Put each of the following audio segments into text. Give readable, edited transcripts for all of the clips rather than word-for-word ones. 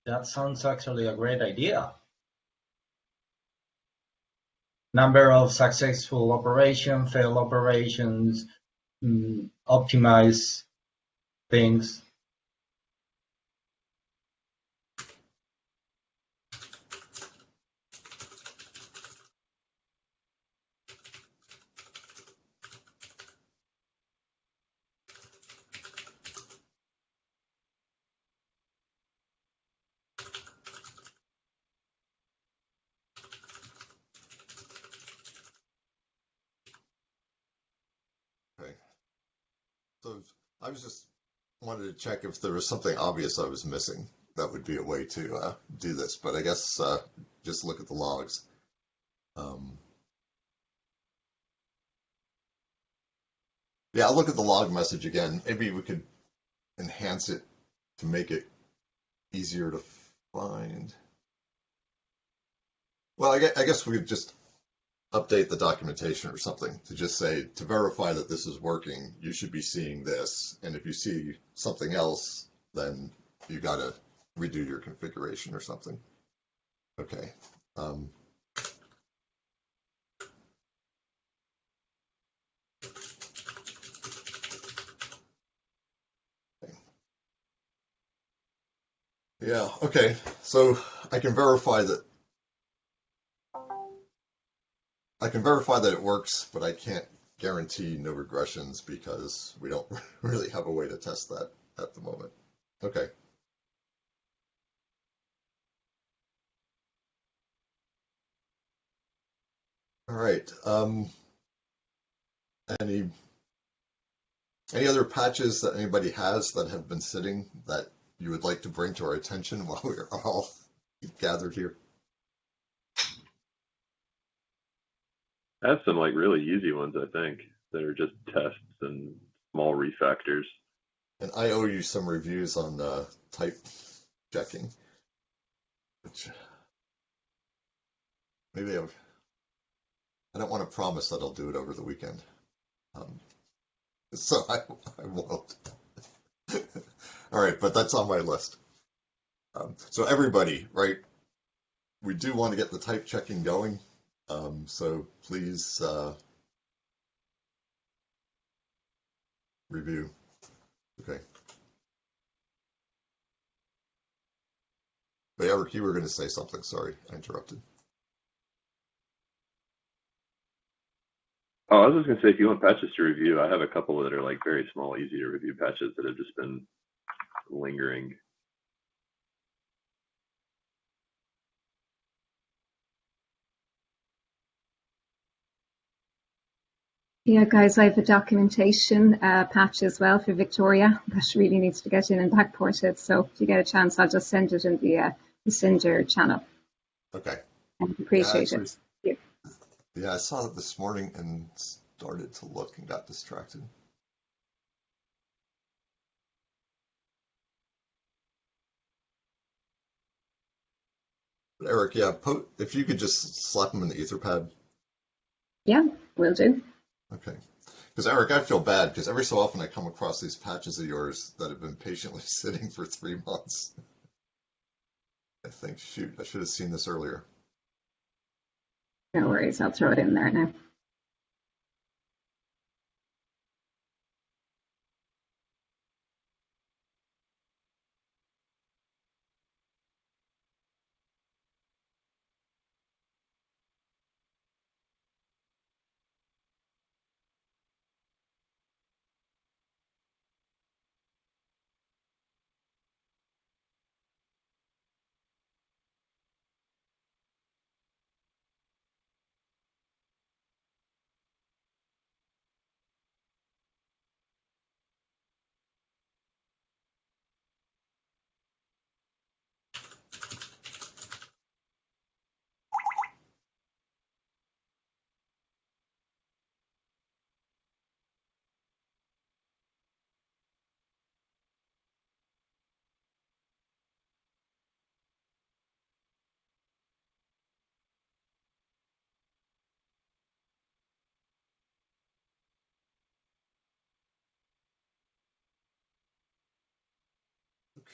That sounds actually a great idea. Number of successful operations, failed operations, optimize things. Okay. So I was just wanted to check if there was something obvious I was missing. That would be a way to do this, but I guess just look at the logs. Yeah, I'll look at the log message again. Maybe we could enhance it to make it easier to find. Well, I guess we could just update the documentation or something to just say, to verify that this is working, you should be seeing this. And if you see something else, then you got to redo your configuration or something. Okay. Yeah, okay. So I can verify that it works, but I can't guarantee no regressions because we don't really have a way to test that at the moment. Okay. All right. Any other patches that anybody has that have been sitting that you would like to bring to our attention while we're all gathered here? I have some like really easy ones, I think, that are just tests and small refactors. And I owe you some reviews on type checking, which maybe I don't want to promise that I'll do it over the weekend. So I won't. All right, but that's on my list. So everybody, right? We do want to get the type checking going. So please review. Okay. But Eric, you were going to say something. Sorry, I interrupted. Oh, I was just going to say, if you want patches to review, I have a couple that are like very small, easy to review patches that have just been lingering. Yeah, guys, I have a documentation patch as well for Victoria that really needs to get in and backported. So if you get a chance, I'll just send it in the Cinder channel. Okay. I appreciate it. Yeah, I saw it this morning and started to look and got distracted. But Eric, yeah, if you could just slap them in the Etherpad. Yeah, will do. Okay. Because Eric, I feel bad because every so often I come across these patches of yours that have been patiently sitting for 3 months. I think, shoot, I should have seen this earlier. No worries, I'll throw it in there now.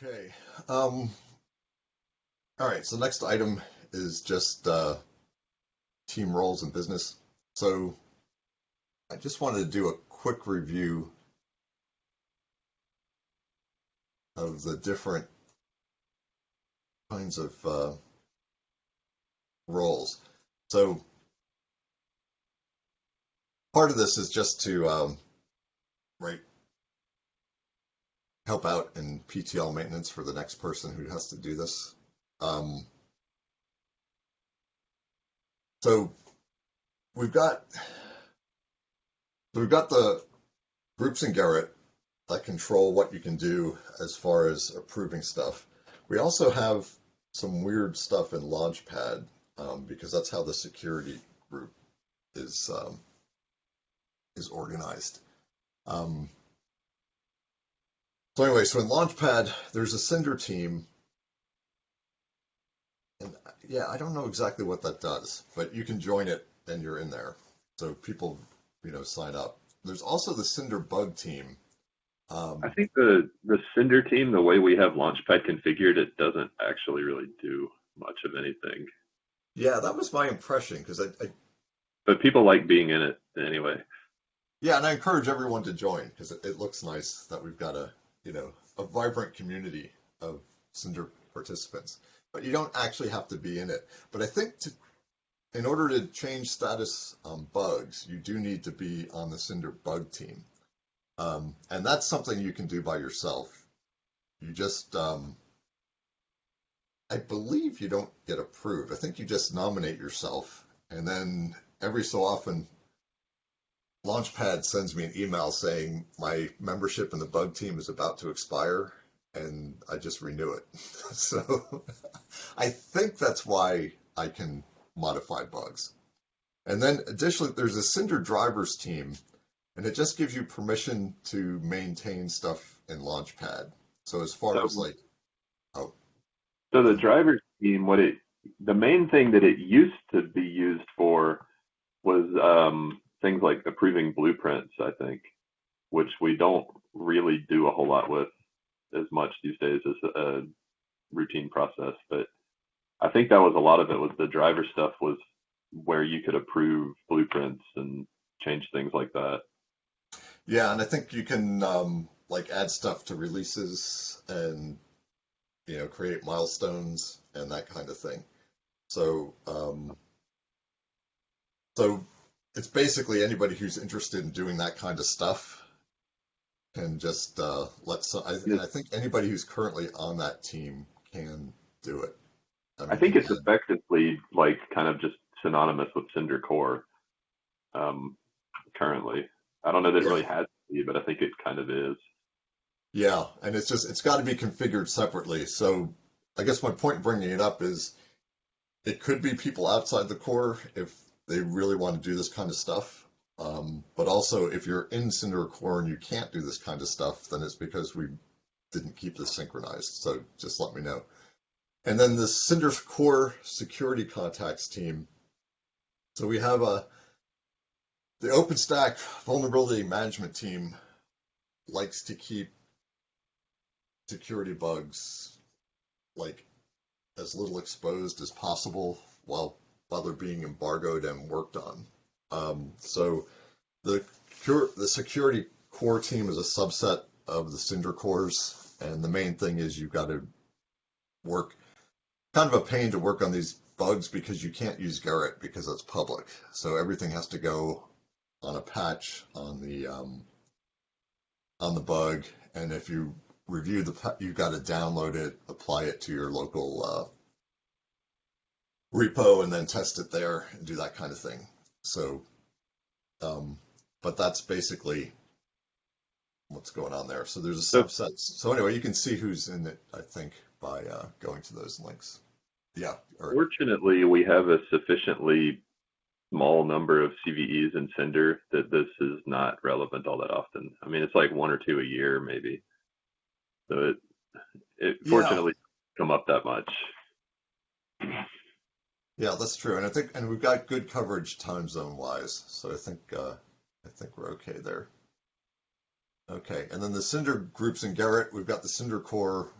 Okay. All right, so next item is just team roles in business. So I just wanted to do a quick review of the different kinds of roles. So part of this is just to help out in PTL maintenance for the next person who has to do this. So we've got the groups in Garrett that control what you can do as far as approving stuff. We also have some weird stuff in Launchpad because that's how the security group is organized. So anyway, so in Launchpad, there's a Cinder team. And yeah, I don't know exactly what that does, but you can join it and you're in there. So people, sign up. There's also the Cinder bug team. I think the Cinder team, the way we have Launchpad configured, it doesn't actually really do much of anything. Yeah, that was my impression because But people like being in it anyway. Yeah, and I encourage everyone to join because it looks nice that we've got a vibrant community of Cinder participants. But you don't actually have to be in it. But I think in order to change status on bugs, you do need to be on the Cinder bug team. And that's something you can do by yourself. You just, I believe you don't get approved. I think you just nominate yourself. And then every so often, Launchpad sends me an email saying my membership in the bug team is about to expire, and I just renew it. So I think that's why I can modify bugs. And then additionally, there's a Cinder drivers team, and it just gives you permission to maintain stuff in Launchpad. So as far as So the drivers team, the main thing that it used to be used for was things like approving blueprints, I think, which we don't really do a whole lot with as much these days as a routine process. But I think that was a lot of it. Was the driver stuff was where you could approve blueprints and change things like that. Yeah, and I think you can add stuff to releases and create milestones and that kind of thing. So it's basically anybody who's interested in doing that kind of stuff can just I think anybody who's currently on that team can do it. I think it's effectively kind of just synonymous with Cinder Core currently. I don't know that it really has to be, but I think it kind of is. Yeah, and it's got to be configured separately. So I guess my point in bringing it up is it could be people outside the core if they really want to do this kind of stuff. But also if you're in Cinder Core and you can't do this kind of stuff, then it's because we didn't keep this synchronized. So just let me know. And then the Cinder Core security contacts team. So we have the OpenStack vulnerability management team likes to keep security bugs as little exposed as possible while they're being embargoed and worked on. So the security core team is a subset of the Cinder cores, and the main thing is you've got to work, kind of a pain to work on these bugs because you can't use Garrett because it's public. So everything has to go on a patch on the bug, and if you review you've got to download it, apply it to your local repo, and then test it there and do that kind of thing. So, but that's basically what's going on there. So there's a subset. So anyway, you can see who's in it, I think, by going to those links. Yeah. Fortunately, we have a sufficiently small number of CVEs in Cinder that this is not relevant all that often. I mean, it's like 1 or 2 a year, maybe. So it fortunately come up that much. Yeah, that's true, and we've got good coverage time zone wise, so I think we're okay there. Okay, and then the Cinder groups in Garrett, we've got the Cinder core.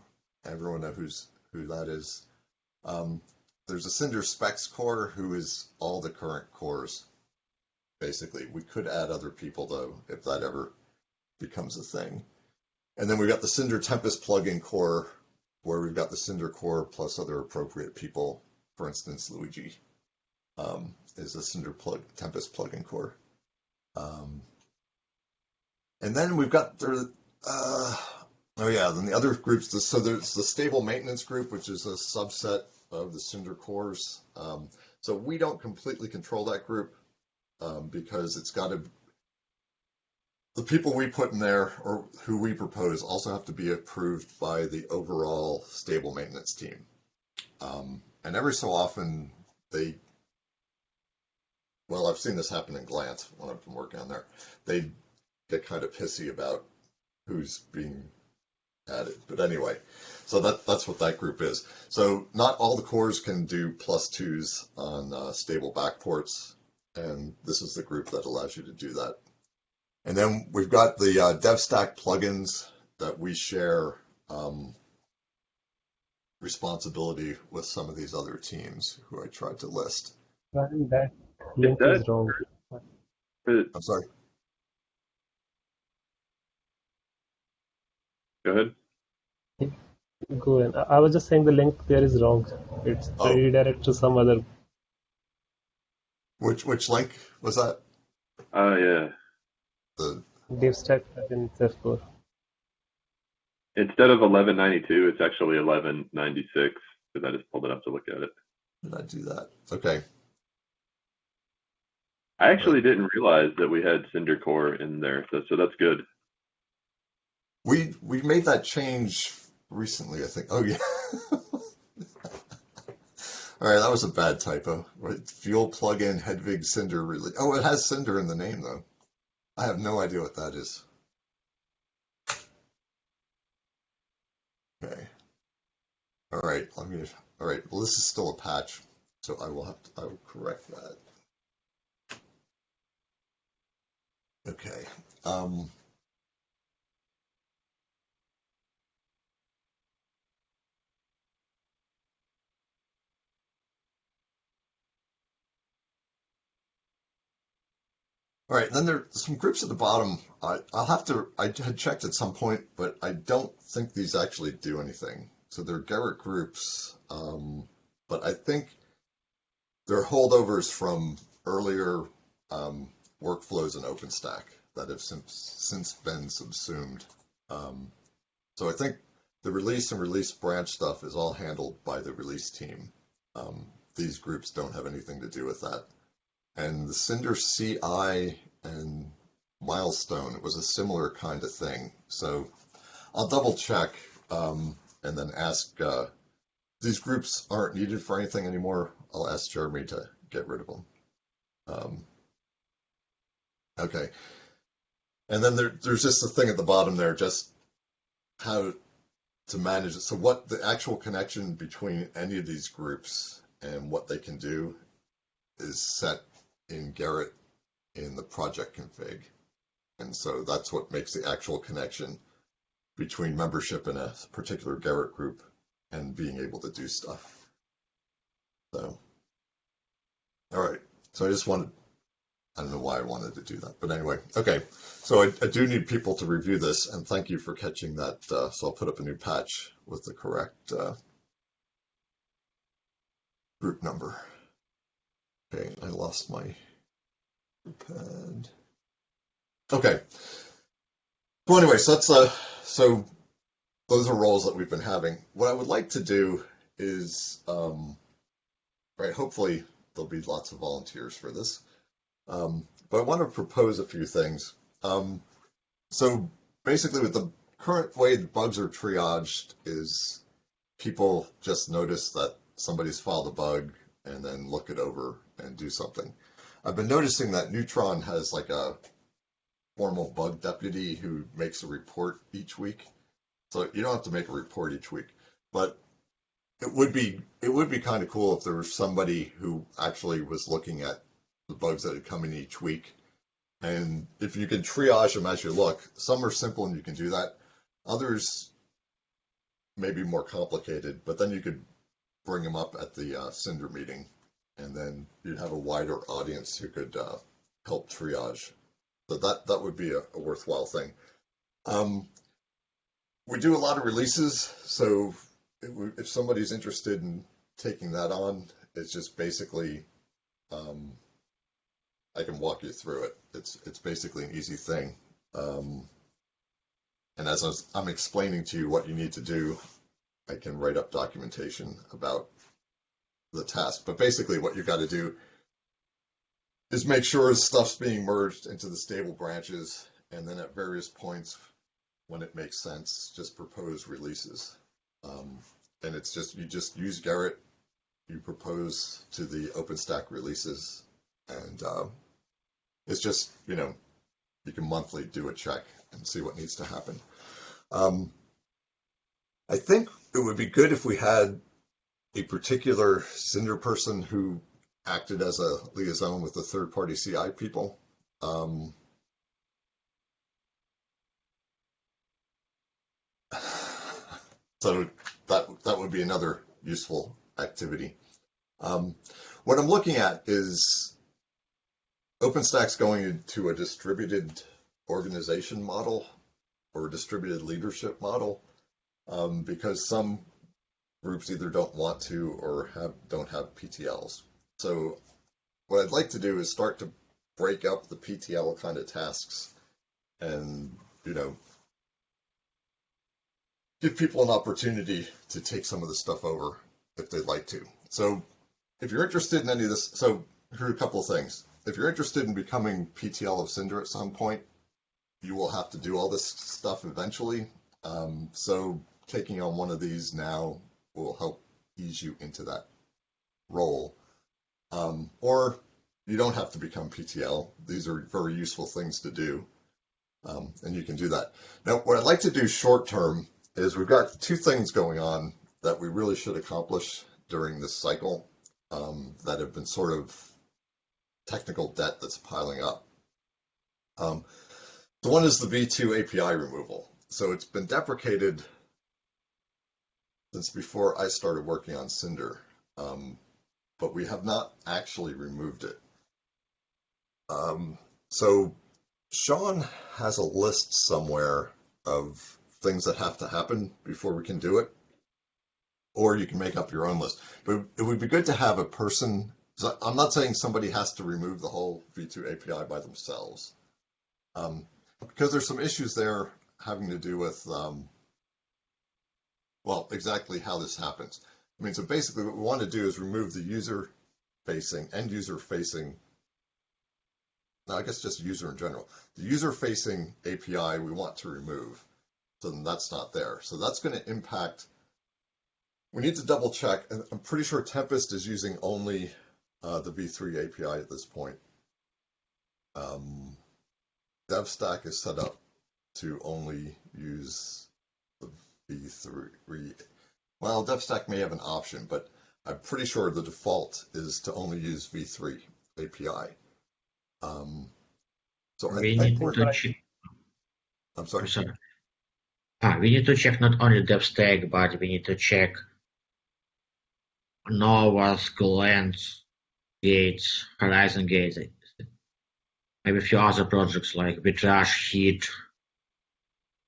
Everyone knows who that is. There's a Cinder Specs core who is all the current cores, basically. We could add other people, though, if that ever becomes a thing. And then we've got the Cinder Tempest plugin core, where we've got the Cinder core plus other appropriate people. For instance, Luigi is a Cinder Tempest plugin core. And then we've got then the other groups. So there's the stable maintenance group, which is a subset of the Cinder cores. So we don't completely control that group because it's got to. The people we put in there or who we propose also have to be approved by the overall stable maintenance team. And every so often I've seen this happen in Glant when I've been working on there. They get kind of pissy about who's being added. But anyway, so that's what that group is. So not all the cores can do +2s on stable backports, and this is the group that allows you to do that. And then we've got the DevStack plugins that we share responsibility with some of these other teams who I tried to list. Brian, that link is wrong. I'm sorry. Go ahead. Go ahead. I was just saying the link there is wrong. It's redirect to some other. Which link was that? Yeah. The DevStack plugin F4. Instead of 1192, it's actually 1196 because I just pulled it up to look at it. Did I do that? Okay. I actually didn't realize that we had Cinder Core in there, so that's good. We made that change recently, I think. Oh yeah. All right, that was a bad typo. Right, fuel plugin Hedvig Cinder release. Oh, it has Cinder in the name though. I have no idea what that is. Okay. All right. All right. Well, this is still a patch, so I will correct that. Okay. All right, then there's some groups at the bottom. I had checked at some point, but I don't think these actually do anything. So they're Garrett groups, but I think they're holdovers from earlier workflows in OpenStack that have since been subsumed. So I think the release and release branch stuff is all handled by the release team. These groups don't have anything to do with that. And the Cinder CI and Milestone, it was a similar kind of thing. So I'll double check and then ask, these groups aren't needed for anything anymore. I'll ask Jeremy to get rid of them. Okay. And then there's just a thing at the bottom there, just how to manage it. So what the actual connection between any of these groups and what they can do is set in Garrett in the project config. And so that's what makes the actual connection between membership in a particular Garrett group and being able to do stuff. So, all right. So I don't know why I wanted to do that, but anyway, okay. So I do need people to review this, and thank you for catching that. So I'll put up a new patch with the correct group number. Okay, I lost my pad. Okay. So anyway, so that's so those are roles that we've been having. What I would like to do is, right, hopefully there'll be lots of volunteers for this. But I want to propose a few things. So basically with the current way the bugs are triaged is people just notice that somebody's filed a bug and then look it over and do something. I've been noticing that Neutron has like a formal bug deputy who makes a report each week. So you don't have to make a report each week, but it would be kind of cool if there was somebody who actually was looking at the bugs that had come in each week. And if you can triage them as you look, some are simple and you can do that. Others may be more complicated, but then you could bring them up at the Cinder meeting, and then you'd have a wider audience who could help triage. So that would be a worthwhile thing. We do a lot of releases, so if somebody's interested in taking that on, it's just basically, I can walk you through it. It's basically an easy thing. And as I'm explaining to you what you need to do, I can write up documentation about the task. But basically what you got to do is make sure stuff's being merged into the stable branches, and then at various points when it makes sense, just propose releases. And it's just, you just use Gerrit, you propose to the OpenStack releases, and it's just, you know, you can monthly do a check and see what needs to happen. I think it would be good if we had a particular Cinder person who acted as a liaison with the third-party CI people. So that would be another useful activity. What I'm looking at is OpenStack's going into a distributed organization model or a distributed leadership model because some groups either don't want to or don't have PTLs. So what I'd like to do is start to break up the PTL kind of tasks and, you know, give people an opportunity to take some of the stuff over if they'd like to. So if you're interested in any of this, so here are a couple of things. If you're interested in becoming PTL of Cinder at some point, you will have to do all this stuff eventually. So taking on one of these now will help ease you into that role. Or you don't have to become PTL. These are very useful things to do. And you can do that. Now, what I'd like to do short term is we've got two things going on that we really should accomplish during this cycle that have been sort of technical debt that's piling up. So one is the v2 API removal. So it's been deprecated since before I started working on Cinder, but we have not actually removed it. So Sean has a list somewhere of things that have to happen before we can do it, or you can make up your own list. But it would be good to have a person. So I'm not saying somebody has to remove the whole v2 API by themselves, because there's some issues there having to do with, well, exactly how this happens. I mean, so basically what we want to do is remove the user-facing, end-user-facing, no, I guess just user in general. The user-facing API we want to remove, so then that's not there. So that's going to impact, we need to double check, and I'm pretty sure Tempest is using only the v3 API at this point. DevStack is set up to only use the v3. Well, DevStack may have an option, but I'm pretty sure the default is to only use v3 API. So we need to check. I'm sorry. We need to check not only DevStack, but we need to check Nova's, Glance, Gates, Horizon Gates, maybe a few other projects like detach, Heat,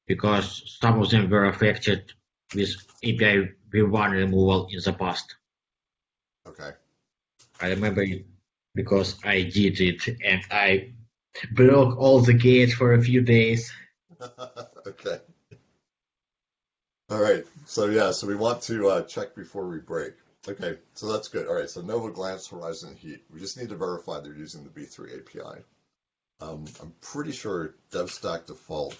because some of them were affected with API v1 removal in the past. Okay. I remember it because I did it and I broke all the gates for a few days. Okay. All right. So yeah, so we want to check before we break. Okay, so that's good. All right, so Nova, Glance, Horizon, Heat. We just need to verify they're using the v3 API. I'm pretty sure DevStack default.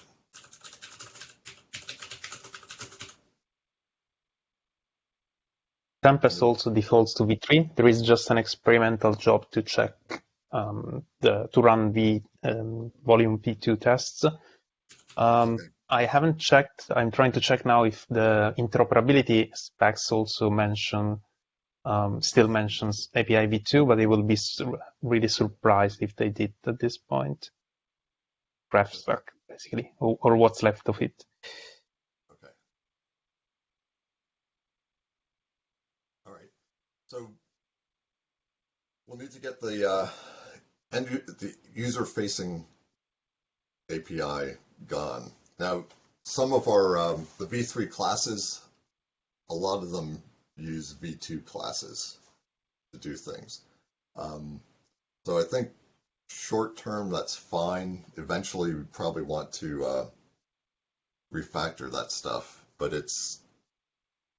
Tempest also defaults to v3. There is just an experimental job to check to run the volume v2 tests. Okay. I haven't checked. I'm trying to check now if the interoperability specs also still mentions API v2, but I will be really surprised if they did at this point. Graph spec, basically, or what's left of it. Okay. All right. So we'll need to get the user-facing API gone. Now, some of our the v3 classes, a lot of them use v2 classes to do things. So I think short term that's fine. Eventually, we probably want to refactor that stuff, but it's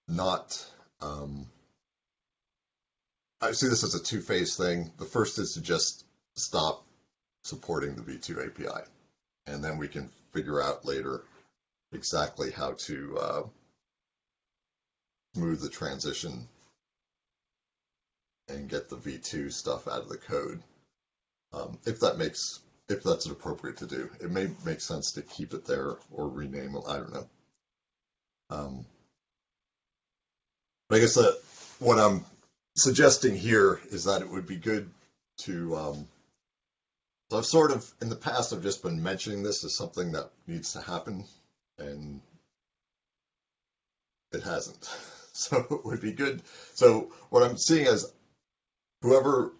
not. I see this as a two-phase thing. The first is to just stop supporting the v2 API, and then we can figure out later exactly how to smooth the transition and get the v2 stuff out of the code. If that's appropriate to do. It may make sense to keep it there or rename it. I don't know. But I guess that what I'm suggesting here is that it would be good to. So I've sort of in the past I've just been mentioning this as something that needs to happen, and it hasn't. So it would be good. So what I'm seeing is whoever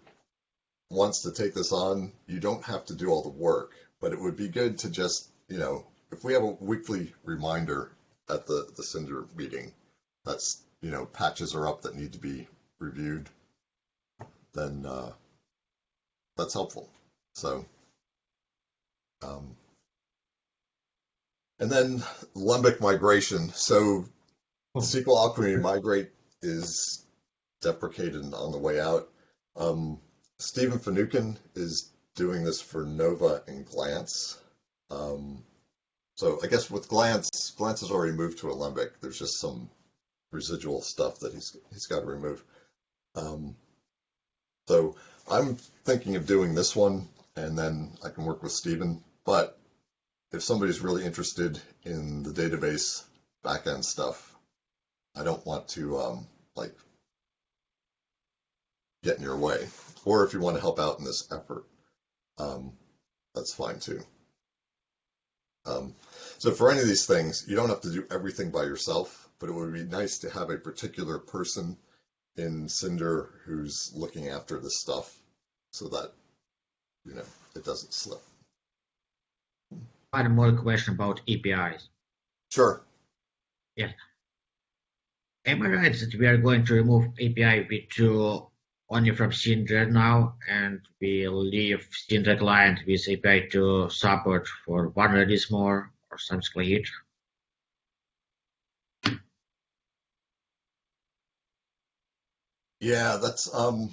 wants to take this on, you don't have to do all the work, but it would be good to just, if we have a weekly reminder at the Cinder meeting, that's, patches are up that need to be reviewed, then that's helpful. So, and then Lumbic migration. So SQL Alchemy Migrate is deprecated and on the way out. Stephen Finucane is doing this for Nova and Glance. So I guess with Glance has already moved to Alembic. There's just some residual stuff that he's got to remove. So I'm thinking of doing this one, and then I can work with Stephen. But if somebody's really interested in the database backend stuff, I don't want to get in your way. Or if you want to help out in this effort, that's fine too. So for any of these things, you don't have to do everything by yourself, but it would be nice to have a particular person in Cinder who's looking after this stuff so that, it doesn't slip. One more question about APIs. Sure. Yeah. Am I right that we are going to remove API v2 only from Cinder now, and we'll leave Cinder client with API to support for one release more or something like it? Yeah, that's so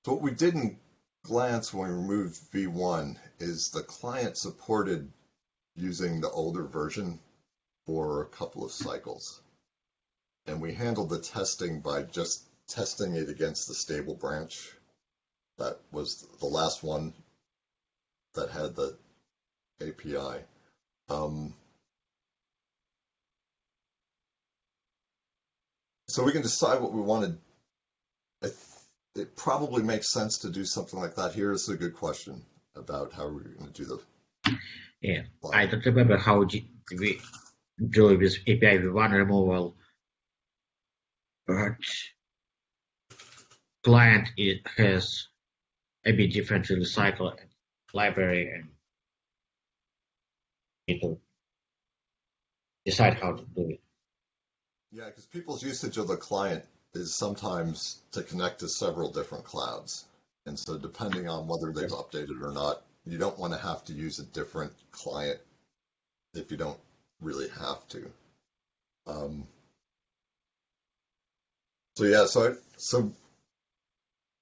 what we did in Glance when we removed v1 is the client supported using the older version for a couple of cycles. And we handled the testing by just testing it against the stable branch. That was the last one that had the API. So we can decide what we wanted. It probably makes sense to do something like that. Here is a good question about how we're going to do the. Yeah, I don't remember how we do with API v1 removal, but client has a bit different release cycle and library, and people decide how to do it. Yeah, because people's usage of the client is sometimes to connect to several different clouds. And so depending on whether they've updated or not, you don't want to have to use a different client if you don't really have to. So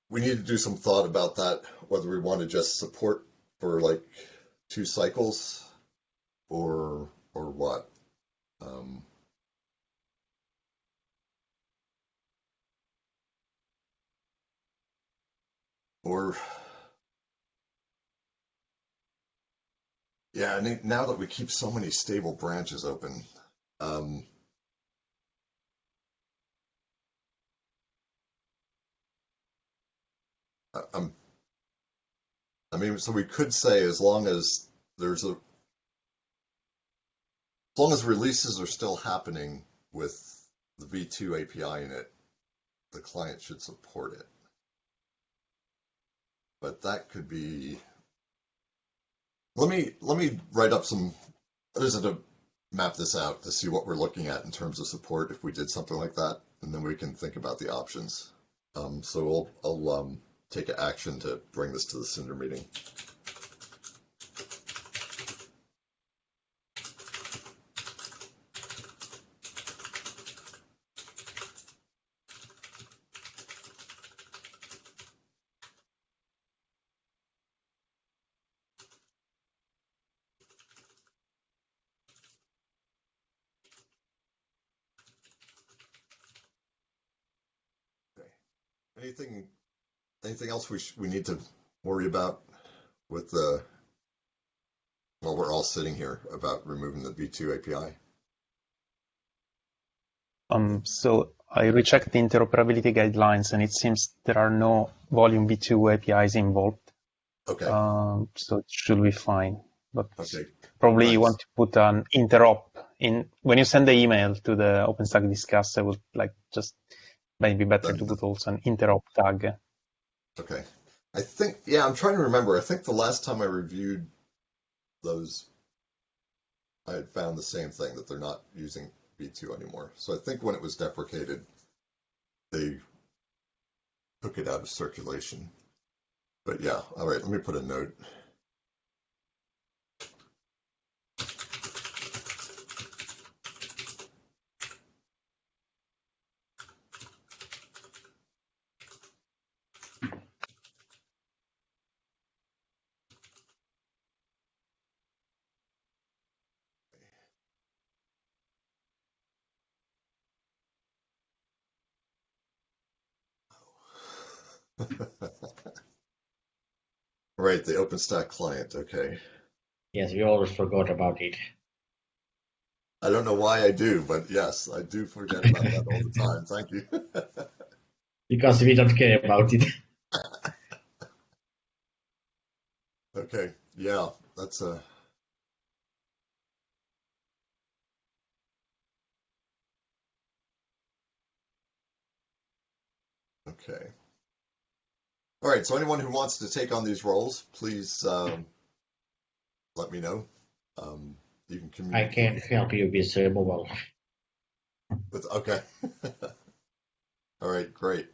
we need to do some thought about that, whether we want to just support for like 2 cycles or what. Yeah, and now that we keep so many stable branches open, so we could say as long as releases are still happening with the V2 API in it, the client should support it. But that could be, let me write up some, to map this out to see what we're looking at in terms of support if we did something like that, and then we can think about the options. So I'll take action to bring this to the Cinder meeting. Anything else we need to worry about with the, while we're all sitting here, about removing the V2 API? So I rechecked the interoperability guidelines, and it seems there are no volume v2 APIs involved. Okay. So it should be fine. But okay. probably you want to put an interop in when you send the email to the OpenStack discuss. I would just maybe better to put also an interop tag. Okay. I think, yeah, I'm trying to remember. I think the last time I reviewed those, I had found the same thing, that they're not using V2 anymore. So I think when it was deprecated, they took it out of circulation. But yeah, all right, let me put a note. Right, the OpenStack client, okay. Yes, we always forgot about it. I don't know why I do, but yes, I do forget about that all the time. Thank you. Because we don't care about it. Okay, yeah, that's a... Okay. All right, so anyone who wants to take on these roles, please let me know. You can communicate. I can help you with removal. Okay. All right, great.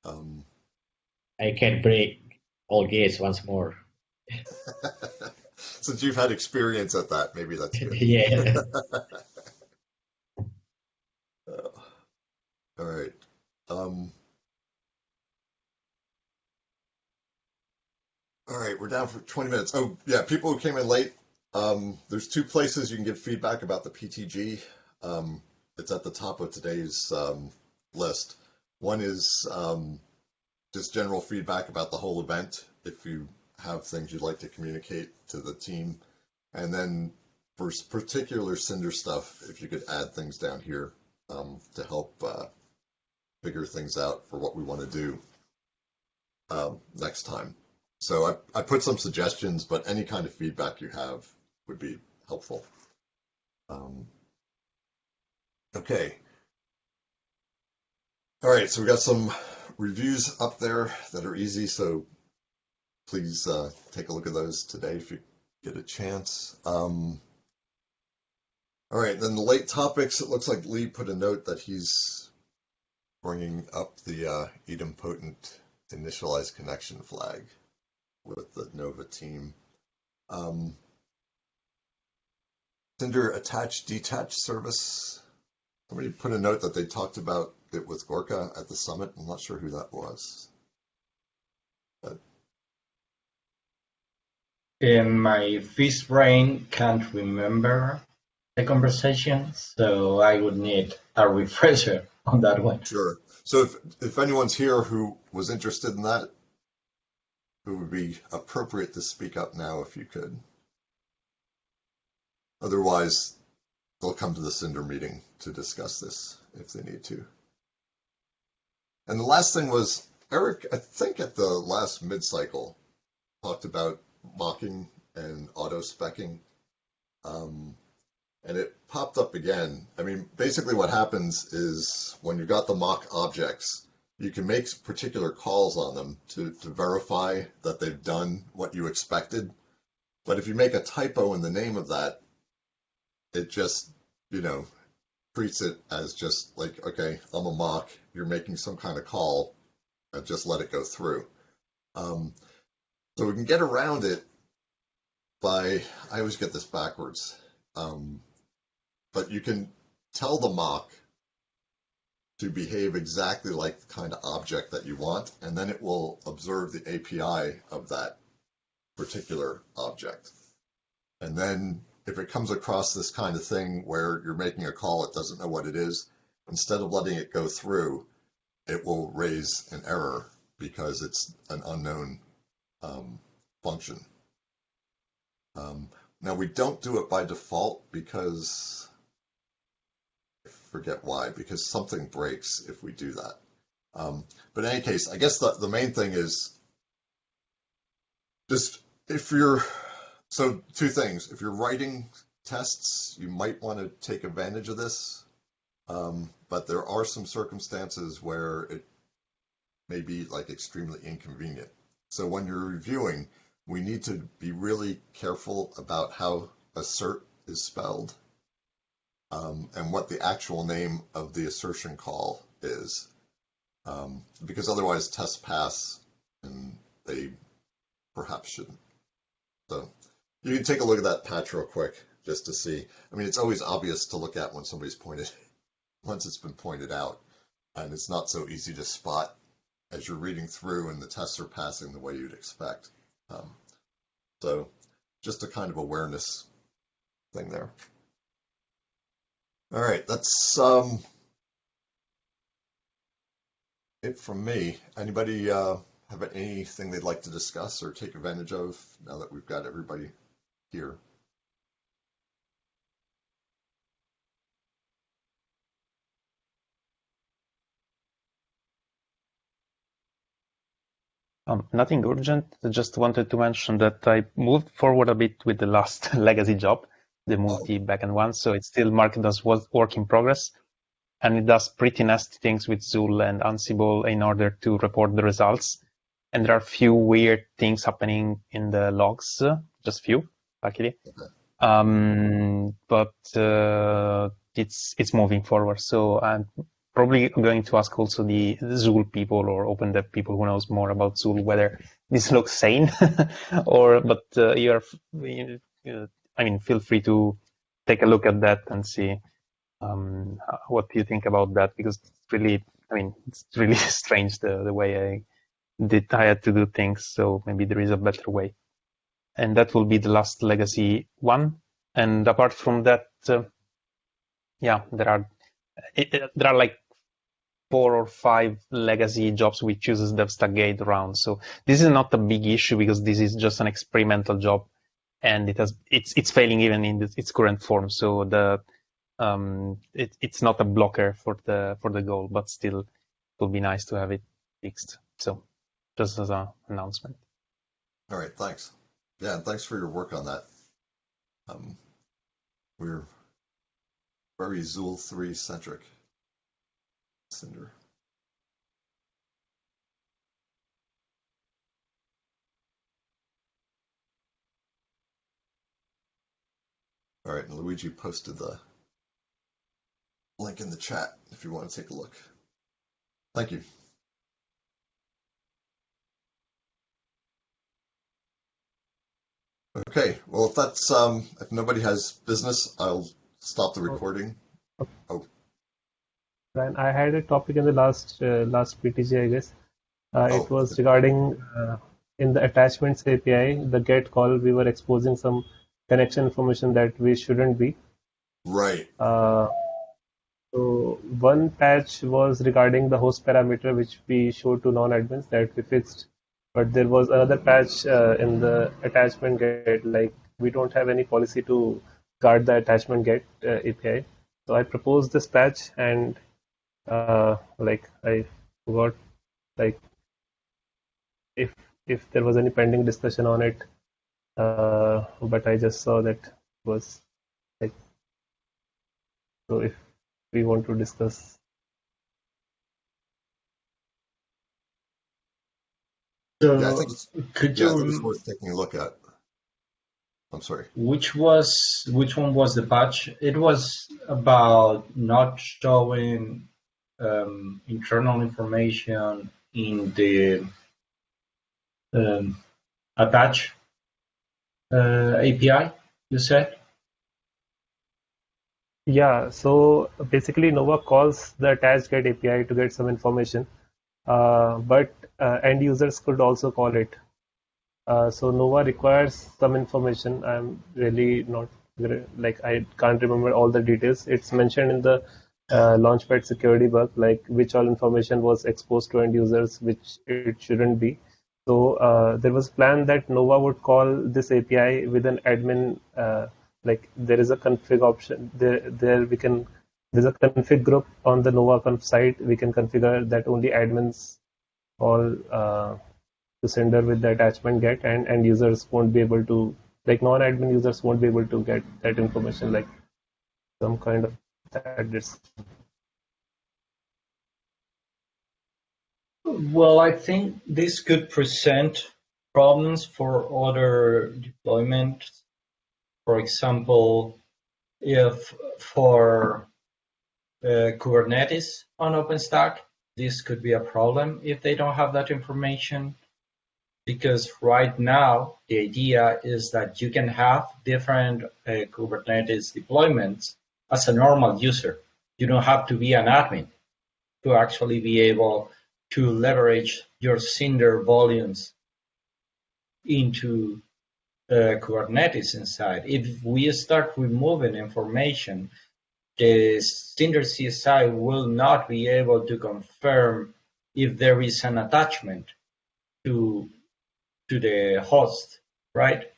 I can break all gates once more. Since you've had experience at that, maybe that's good. Yeah. All right. All right, we're down for 20 minutes. Oh, yeah, people who came in late, there's two places you can give feedback about the PTG. It's at the top of today's list. One is just general feedback about the whole event, if you have things you'd like to communicate to the team. And then for particular Cinder stuff, if you could add things down here to help figure things out for what we want to do next time. So I put some suggestions, but any kind of feedback you have would be helpful. Okay. All right, so we got some reviews up there that are easy, so please take a look at those today if you get a chance. All right, then the late topics, it looks like Lee put a note that he's bringing up the idempotent initialized connection flag with the Nova team. Cinder attach detach service. Somebody put a note that they talked about it with Gorka at the summit. I'm not sure who that was. But... In my fish brain, can't remember the conversation, so I would need a refresher on that one. Sure. So if anyone's here who was interested in that, it would be appropriate to speak up now if you could. Otherwise, they'll come to the Cinder meeting to discuss this if they need to. And the last thing was, Eric, I think at the last mid-cycle, talked about mocking and auto-speccing. and it popped up again. I mean, basically what happens is when you've got the mock objects, you can make particular calls on them to verify that they've done what you expected. But if you make a typo in the name of that, it just, treats it as just like, okay, I'm a mock, you're making some kind of call, and just let it go through. So we can get around it by, I always get this backwards, but you can tell the mock to behave exactly like the kind of object that you want, and then it will observe the API of that particular object. And then if it comes across this kind of thing where you're making a call, it doesn't know what it is, instead of letting it go through, it will raise an error because it's an unknown function. Now we don't do it by default because, I forget why, because something breaks if we do that. But in any case, I guess the main thing is just so two things. If you're writing tests, you might want to take advantage of this, but there are some circumstances where it may be like extremely inconvenient. So when you're reviewing, we need to be really careful about how assert is spelled and what the actual name of the assertion call is, because otherwise tests pass and they perhaps shouldn't. So you can take a look at that patch real quick just to see. I mean, it's always obvious to look at when somebody's once it's been pointed out, and it's not so easy to spot as you're reading through and the tests are passing the way you'd expect. So just a kind of awareness thing there. All right, that's it from me. Anybody have anything they'd like to discuss or take advantage of now that we've got everybody here? Nothing urgent. I just wanted to mention that I moved forward a bit with the last legacy job, the multi backend one. So it's still marked as work in progress. And it does pretty nasty things with Zool and Ansible in order to report the results. And there are a few weird things happening in the logs, just few, luckily. But it's moving forward. So I'm probably going to ask also the Zool people or OpenDev people who knows more about Zool whether this looks sane feel free to take a look at that and see what you think about that, because it's really strange the way I had to do things. So maybe there is a better way. And that will be the last legacy one. And apart from that, there are like 4 or 5 legacy jobs which uses DevStackGate around. So this is not a big issue because this is just an experimental job, and it's failing even in its current form. So it's not a blocker for the goal, but still it will be nice to have it fixed. So just as an announcement. All right, thanks. Yeah, and thanks for your work on that. We're very Zool 3 centric. Cinder. All right, and Luigi posted the link in the chat if you want to take a look. Thank you. Okay, well, if nobody has business, I'll stop the recording. Oh. Brian, I had a topic in the last PTG, I guess. It was regarding in the attachments API, the get call, we were exposing some connection information that we shouldn't be. Right. So one patch was regarding the host parameter, which we showed to non-admins that we fixed. But there was another patch in the attachment get, like we don't have any policy to guard the attachment get API. So I proposed this patch, and I forgot if there was any pending discussion on it, but I just saw that it was So if we want to discuss. So Yeah, I think it's could yeah, I think it's you, worth taking a look at. I'm sorry. which one was the patch? It was about not showing internal information in the attach API, you said? Yeah, so basically Nova calls the attached get API to get some information, but end users could also call it. So Nova requires some information. I'm really not like I can't remember all the details. It's mentioned in the Launchpad security bug, like which all information was exposed to end users, which it shouldn't be. So there was a plan that Nova would call this API with an admin. Like there is a config option there we can. There's a config group on the Nova conf site. We can configure that only admins all. To Cinder with the attachment get, and users won't be able to, like non-admin users won't be able to get that information, like some kind of that. Well, I think this could present problems for other deployments. For example, if for Kubernetes on OpenStack, this could be a problem if they don't have that information. Because right now, the idea is that you can have different Kubernetes deployments as a normal user. You don't have to be an admin to actually be able to leverage your Cinder volumes into Kubernetes inside. If we start removing information, the Cinder CSI will not be able to confirm if there is an attachment to the host, right?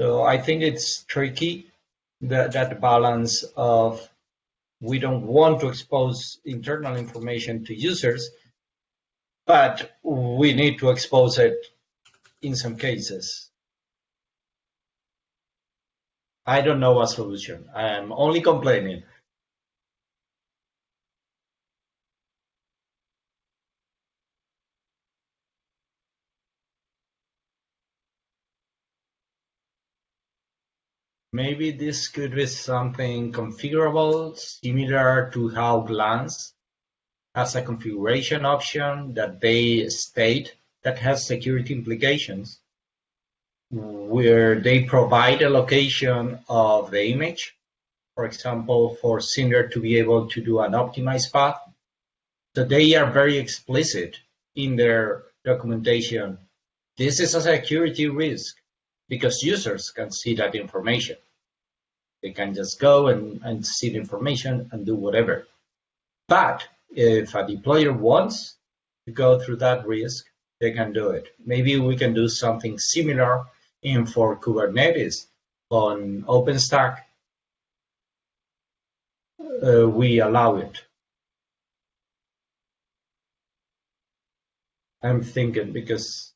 So I think it's tricky, that balance of we don't want to expose internal information to users, but we need to expose it in some cases. I don't know a solution. I'm only complaining. Maybe this could be something configurable, similar to how Glance has a configuration option that they state that has security implications, where they provide a location of the image, for example, for Cinder to be able to do an optimized path. So they are very explicit in their documentation. This is a security risk because users can see that information. They can just go and see the information and do whatever. But if a deployer wants to go through that risk, they can do it. Maybe we can do something similar in for Kubernetes on OpenStack. We allow it. I'm thinking because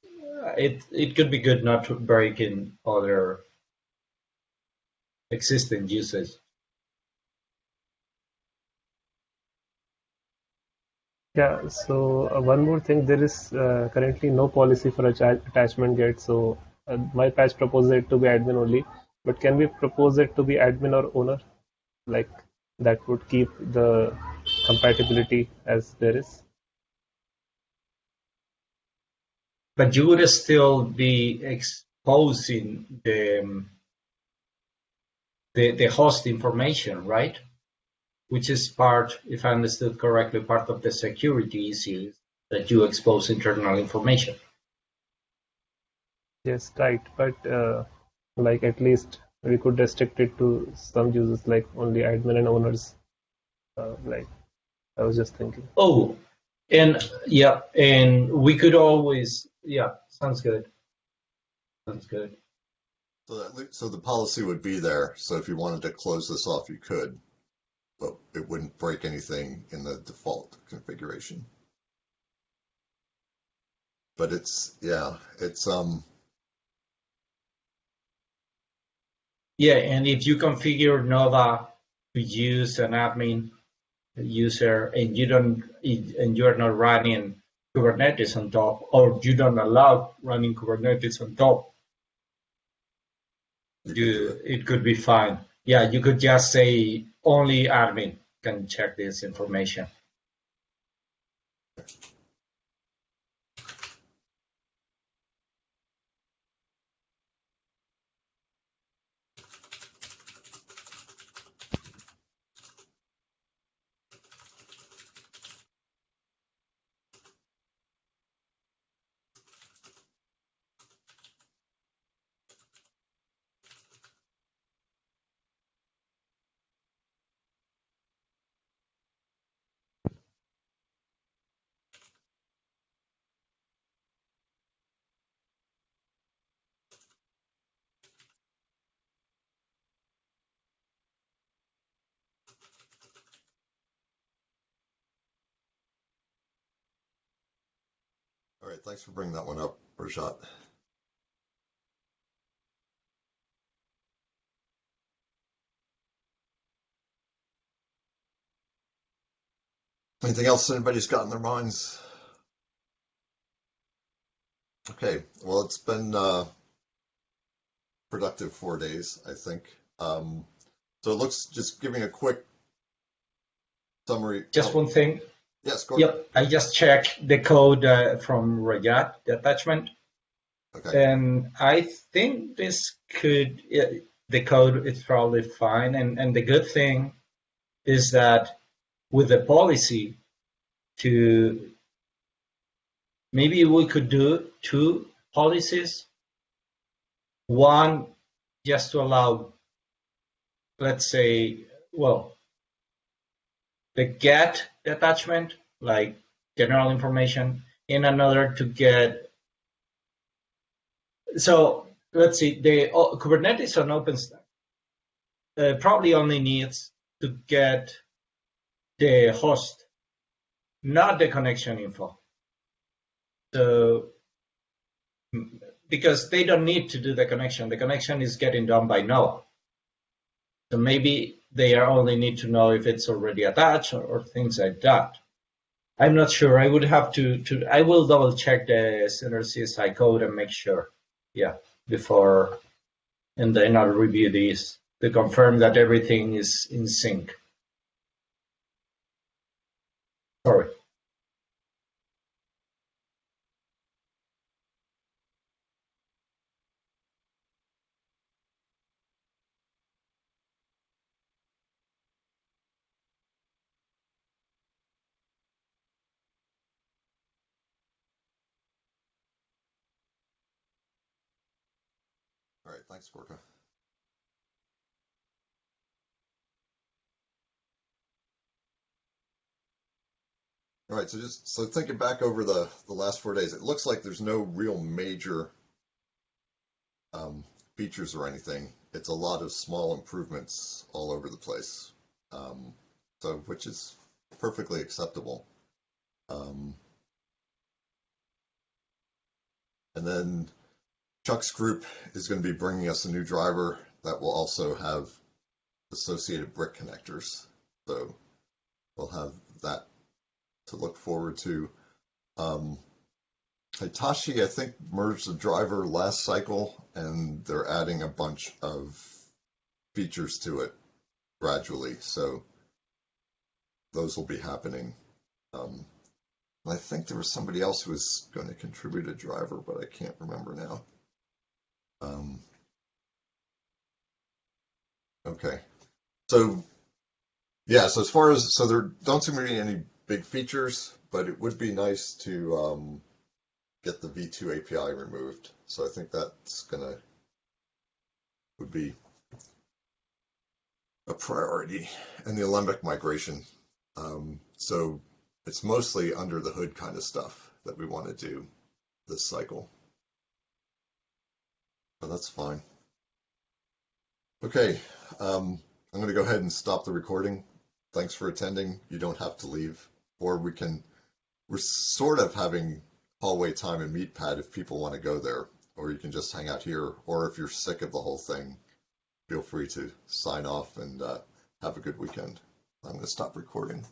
it could be good not to break in other existing uses. Yeah, so one more thing, there is currently no policy for attachment get. So my patch proposes it to be admin only, but can we propose it to be admin or owner? Like that would keep the compatibility as there is. But you would still be exposing the host information, right? Which is part, if I understood correctly, part of the security issues that you expose internal information. Yes, right. But like at least we could restrict it to some users, like only admin and owners. Like I was just thinking. Oh, and yeah, and we could always, yeah, sounds good. Sounds good. So the policy would be there. So if you wanted to close this off, you could, but it wouldn't break anything in the default configuration. But it's Yeah, and if you configure Nova to use an admin user and you're not running Kubernetes on top, or you don't allow running Kubernetes on top, it could be fine. Yeah, you could just say only admin can check this information. All right, thanks for bringing that one up, Rajat. Anything else anybody's got in their minds? Okay, well, it's been productive 4 days, I think. So it looks, just giving a quick summary. Just one thing. Yes, go ahead. Yep, I just checked the code from Rajat, the attachment. Okay. And I think this could, the code is probably fine. And the good thing is that with the policy to, maybe we could do two policies. One, just to allow, let's say, well, the get attachment, like general information, and another to get. So let's see, the Kubernetes on OpenStack probably only needs to get the host, not the connection info. So because they don't need to do the connection is getting done by Noah. So maybe they only need to know if it's already attached or things like that. I'm not sure. I would have I will double check the Cinder CSI code and make sure. Yeah, before, and then I'll review these to confirm that everything is in sync. Sorry. All right, thanks, Gorka. All right, so thinking back over the last 4 days, it looks like there's no real major features or anything. It's a lot of small improvements all over the place, so which is perfectly acceptable. And then Chuck's group is going to be bringing us a new driver that will also have associated brick connectors. So we'll have that to look forward to. Hitachi, I think, merged the driver last cycle, and they're adding a bunch of features to it gradually. So those will be happening. I think there was somebody else who was going to contribute a driver, but I can't remember now. Okay. So yeah, so as far as, so there don't seem to be any big features, but it would be nice to get the V2 API removed. So I think that's would be a priority. And the Lumbic migration. So it's mostly under the hood kind of stuff that we want to do this cycle. So that's fine. Okay, I'm going to go ahead and stop the recording. Thanks for attending. You don't have to leave, or we're sort of having hallway time and meet pad if people want to go there, or you can just hang out here, or if you're sick of the whole thing, feel free to sign off and have a good weekend. I'm going to stop recording.